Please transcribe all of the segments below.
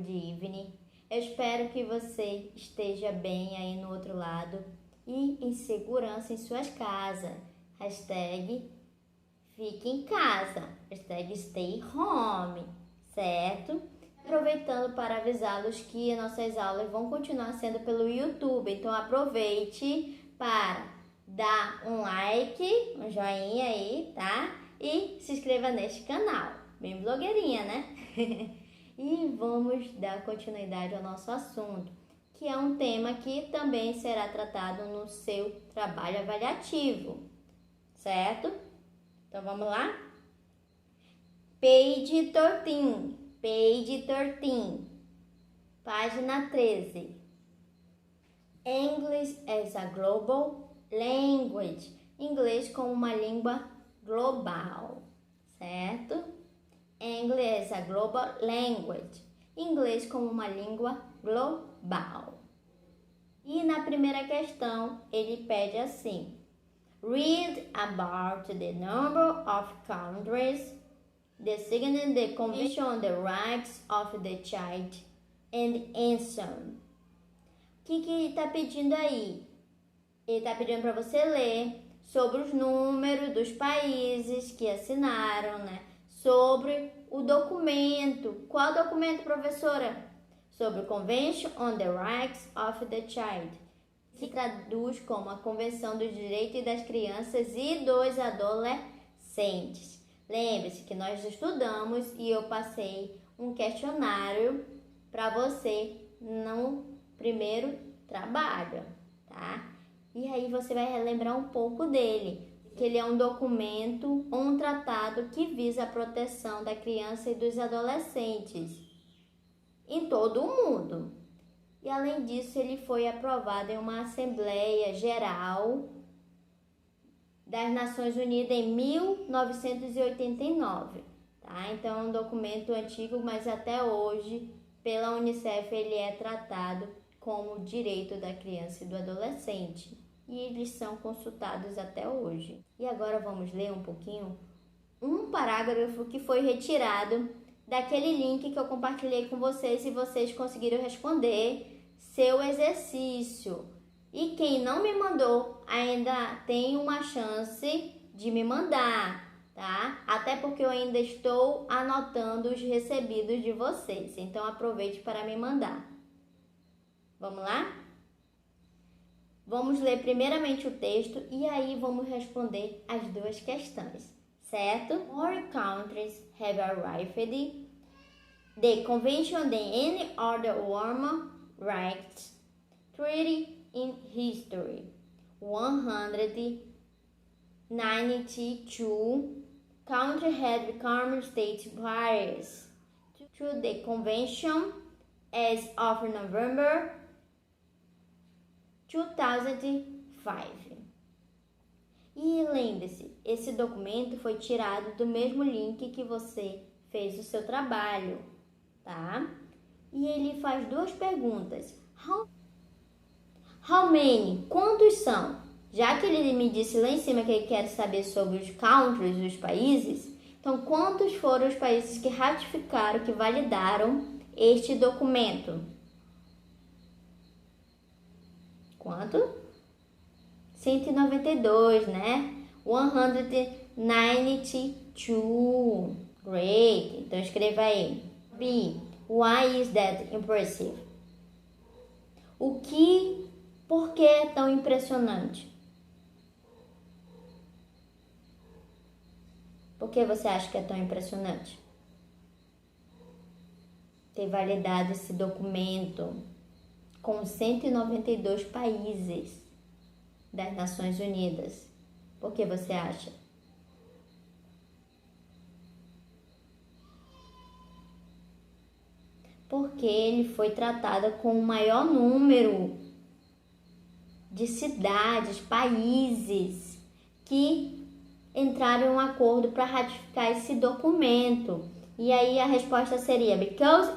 good evening. Eu espero que você esteja bem aí no outro lado e em segurança em suas casas. Hashtag fique em casa. Hashtag stay home, certo? Aproveitando para avisá-los que nossas aulas vão continuar sendo pelo YouTube. Então aproveite para dar um like, um joinha aí, tá? E se inscreva neste canal. Bem blogueirinha, né? E vamos dar continuidade ao nosso assunto, que é um tema que também será tratado no seu trabalho avaliativo, certo? Então vamos lá? Page 13. Page 13. Página 13. English as a global language. Inglês como uma língua global, certo? English as a global language. Inglês como uma língua global. E na primeira questão, ele pede assim: read about the number of countries, the signing the Convention on the Rights of the Child, and answer. O que ele está pedindo aí? Ele está pedindo para você ler sobre os números dos países que assinaram, né? Sobre o documento. Qual documento, professora? Sobre o Convention on the Rights of the Child, que traduz como a Convenção dos Direitos das Crianças e dos Adolescentes. Lembre-se que nós estudamos e eu passei um questionário para você no primeiro trabalho, tá? E aí você vai relembrar um pouco dele, que ele é um documento ou um tratado que visa a proteção da criança e dos adolescentes em todo o mundo. E além disso, ele foi aprovado em uma Assembleia Geral das Nações Unidas em 1989, tá? Então é um documento antigo, mas até hoje, pela Unicef, ele é tratado como direito da criança e do adolescente. E eles são consultados até hoje. E agora vamos ler um pouquinho um parágrafo que foi retirado daquele link que eu compartilhei com vocês e vocês conseguiram responder seu exercício. E quem não me mandou ainda tem uma chance de me mandar, tá? Até porque eu ainda estou anotando os recebidos de vocês. Então aproveite para me mandar. Vamos lá? Vamos ler primeiramente o texto e aí vamos responder as duas questões, certo? More countries have arrived. The Convention on any other Human Rights Treaty in history. 192 countries had become state parties to the convention as of November 2005. E lembre-se, esse documento foi tirado do mesmo link que você fez o seu trabalho, tá? E ele faz duas perguntas. How many? Quantos são? Já que ele me disse lá em cima que ele quer saber sobre os countries, os países, então quantos foram os países que ratificaram, que validaram este documento? Quanto? 192, né? 192. Great. Então escreva aí. B. Why is that impressive? Por que é tão impressionante? Por que você acha que é tão impressionante? Ter validado esse documento com 192 países das Nações Unidas. Por que você acha? Porque ele foi tratado com o maior número de cidades, países que entraram em um acordo para ratificar esse documento. E aí a resposta seria because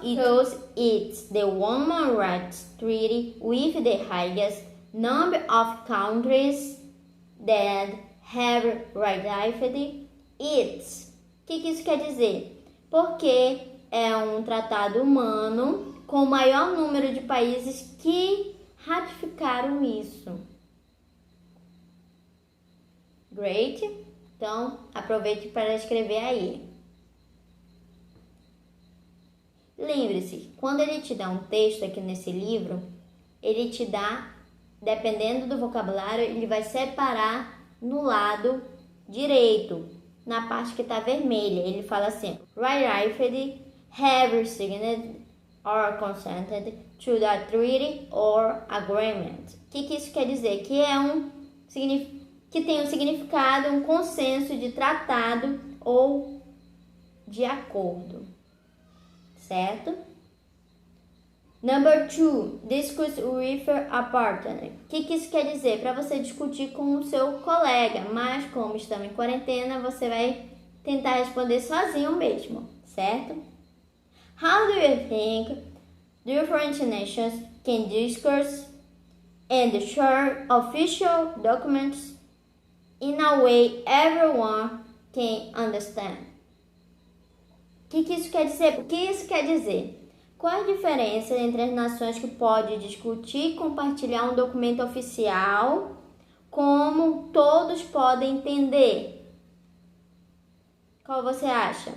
it's the Human Rights Treaty with the highest number of countries that have ratified it. O que isso quer dizer? Porque é um tratado humano com o maior número de países que ratificaram isso. Great! Então, aproveite para escrever aí. Lembre-se, quando ele te dá um texto aqui nesse livro, ele te dá, dependendo do vocabulário, ele vai separar no lado direito, na parte que está vermelha. Ele fala assim: Right, have signed or consented to the treaty or agreement. O que isso quer dizer? Que tem um significado, um consenso de tratado ou de acordo. Certo? Number 2, discuss with a partner. O que isso quer dizer? Para você discutir com o seu colega, mas como estamos em quarentena, você vai tentar responder sozinho mesmo, certo? How do you think different nations can discuss and share official documents in a way everyone can understand? O que isso quer dizer? O que isso quer dizer? Qual a diferença entre as nações que podem discutir e compartilhar um documento oficial, como todos podem entender? Qual você acha?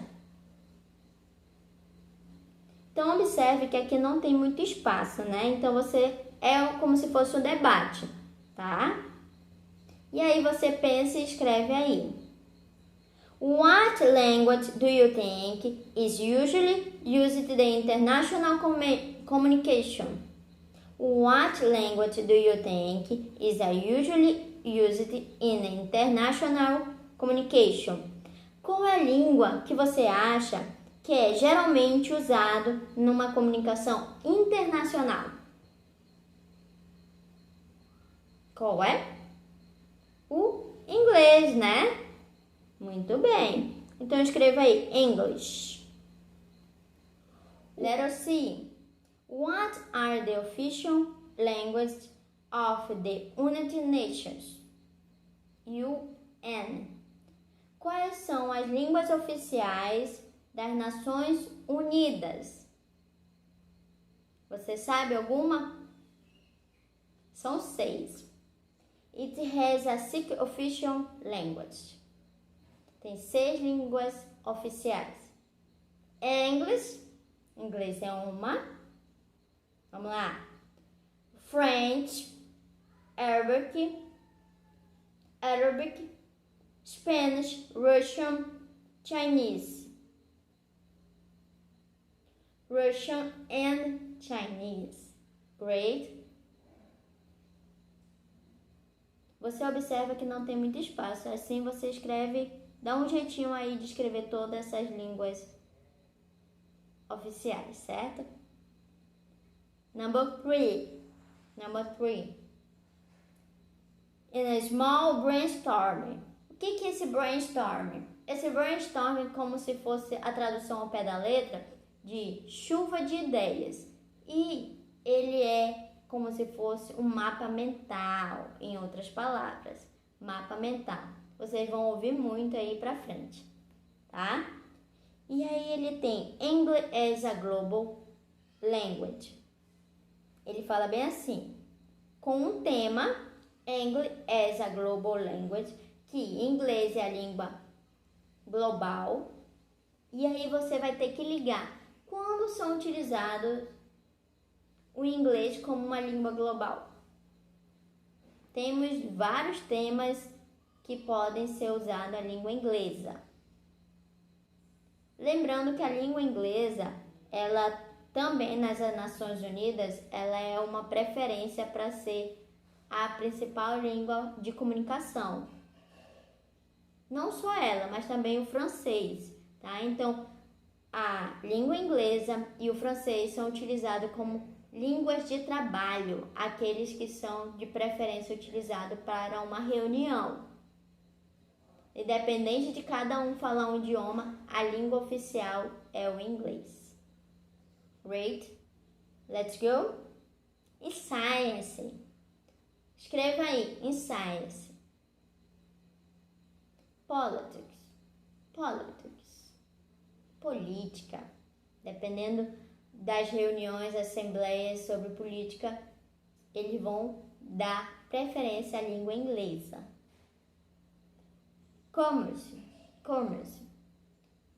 Então, observe que aqui não tem muito espaço, né? Então, é como se fosse um debate, tá? E aí, você pensa e escreve aí. What language do you think is usually used in international communication? What language do you think is usually used in international communication? Qual é a língua que você acha que é geralmente usado numa comunicação internacional? Qual é? O inglês, né? Muito bem. Então, escreva aí, English. Let us see. What are the official languages of the United Nations? UN. Quais são as línguas oficiais das Nações Unidas? Você sabe alguma? São 6. It has a 6 official language. Tem 6 línguas oficiais. English, inglês é uma. Vamos lá. French, Arabic, Spanish, Russian, Chinese. Russian and Chinese. Great. Você observa que não tem muito espaço. Assim você escreve, dá um jeitinho aí de escrever todas essas línguas oficiais, certo? Number 3. In a small brainstorming. O que é esse brainstorming? Esse brainstorming é como se fosse a tradução ao pé da letra de chuva de ideias. E ele é como se fosse um mapa mental, em outras palavras. Mapa mental. Vocês vão ouvir muito aí pra frente, tá? E aí ele tem English as a Global Language. Ele fala bem assim, com um tema, English as a Global Language, que inglês é a língua global. E aí você vai ter que ligar quando são utilizados o inglês como uma língua global. Temos vários temas que podem ser usados a língua inglesa. Lembrando que a língua inglesa, ela também nas Nações Unidas, ela é uma preferência para ser a principal língua de comunicação. Não só ela, mas também o francês, tá? Então, a língua inglesa e o francês são utilizados como línguas de trabalho, aqueles que são de preferência utilizados para uma reunião. Independente de cada um falar um idioma, a língua oficial é o inglês. Great. Let's go. E science. Escreva aí, em science. Politics. Política. Dependendo das reuniões, assembleias sobre política, eles vão dar preferência à língua inglesa.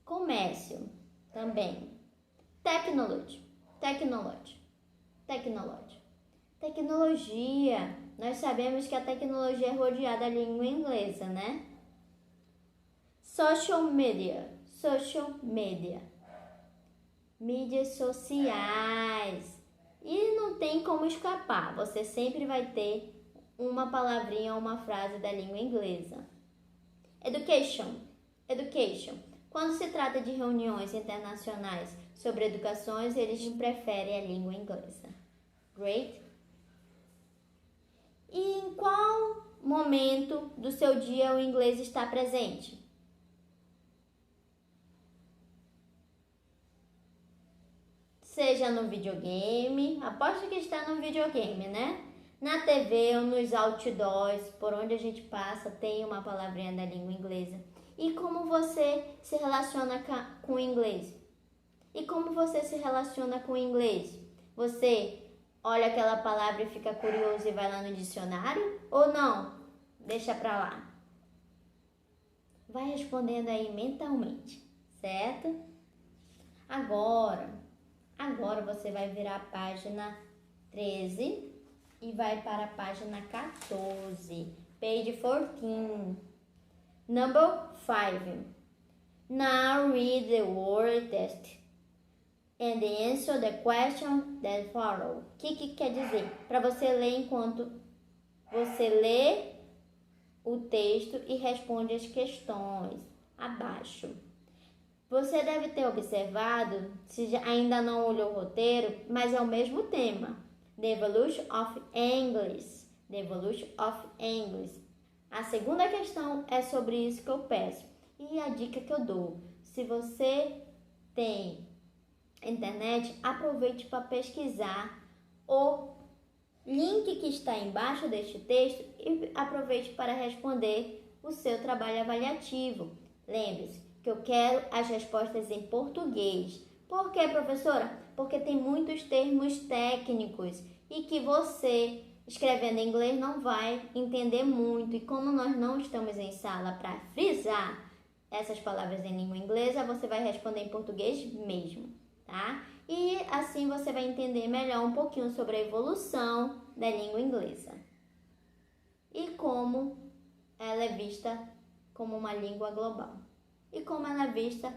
Comércio também. Tecnologia. Nós sabemos que a tecnologia é rodeada da língua inglesa, né? Social media. Mídias sociais. E não tem como escapar. Você sempre vai ter uma palavrinha ou uma frase da língua inglesa. Education. Quando se trata de reuniões internacionais sobre educações, eles preferem a língua inglesa. Great. E em qual momento do seu dia o inglês está presente? Seja no videogame, aposto que está no videogame, né? Na TV ou nos outdoors, por onde a gente passa, tem uma palavrinha da língua inglesa. E como você se relaciona com o inglês? Você olha aquela palavra e fica curioso e vai lá no dicionário? Ou não? Deixa pra lá. Vai respondendo aí mentalmente, certo? Agora você vai virar a página 13 e vai para a página 14. Page 14. Number 5. Now read the word test and answer the question that follow. O que quer dizer? Para você ler enquanto você lê o texto e responde as questões abaixo. Você deve ter observado, se ainda não olhou o roteiro, mas é o mesmo tema. The Evolution of English. A segunda questão é sobre isso que eu peço. E a dica que eu dou, se você tem internet, aproveite para pesquisar o link que está embaixo deste texto e aproveite para responder o seu trabalho avaliativo. Lembre-se que eu quero as respostas em português. Por quê, professora? Porque tem muitos termos técnicos e que você, escrevendo em inglês, não vai entender muito. E como nós não estamos em sala para frisar essas palavras em língua inglesa, você vai responder em português mesmo, tá? E assim você vai entender melhor um pouquinho sobre a evolução da língua inglesa e como ela é vista como uma língua global. E como ela é vista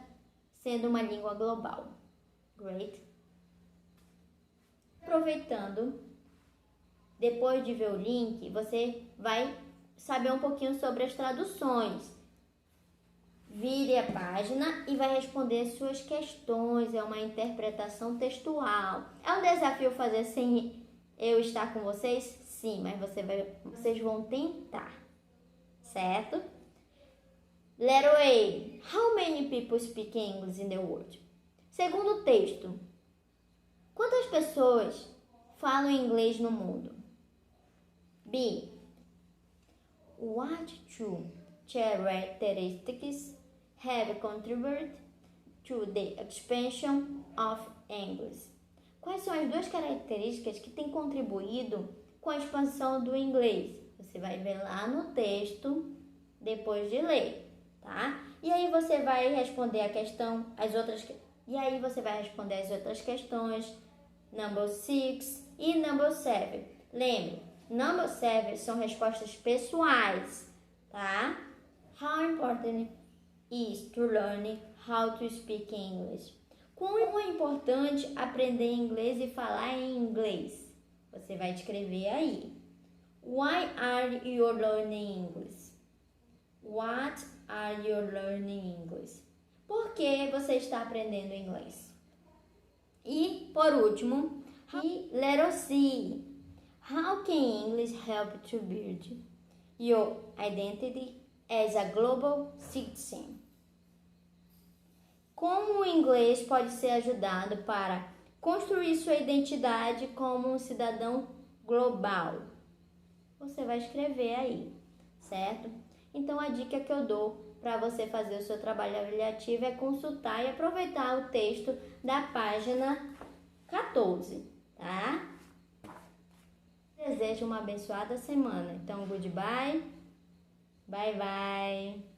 sendo uma língua global. Great. Aproveitando, depois de ver o link, você vai saber um pouquinho sobre as traduções. Vire a página e vai responder suas questões. É uma interpretação textual. É um desafio fazer sem eu estar com vocês? Sim, mas vocês vão tentar, certo? Letter A. How many people speak English in the world? Segundo o texto, quantas pessoas falam inglês no mundo? B. What two characteristics have contributed to the expansion of English? Quais são as duas características que têm contribuído com a expansão do inglês? Você vai ver lá no texto depois de ler. Tá? E aí você vai responder as outras questões, number 6 e number 7. Lembre, number 7 são respostas pessoais, tá? How important is to learn how to speak English? Quão é importante aprender inglês e falar em inglês? Você vai escrever aí. Why are you learning English? What are you learning English? Por que você está aprendendo inglês? E, por último, letter C. How can English help to build your identity as a global citizen? Como o inglês pode ser ajudado para construir sua identidade como um cidadão global? Você vai escrever aí, certo? Então, a dica que eu dou para você fazer o seu trabalho avaliativo é consultar e aproveitar o texto da página 14, tá? Desejo uma abençoada semana. Então, goodbye. Bye, bye.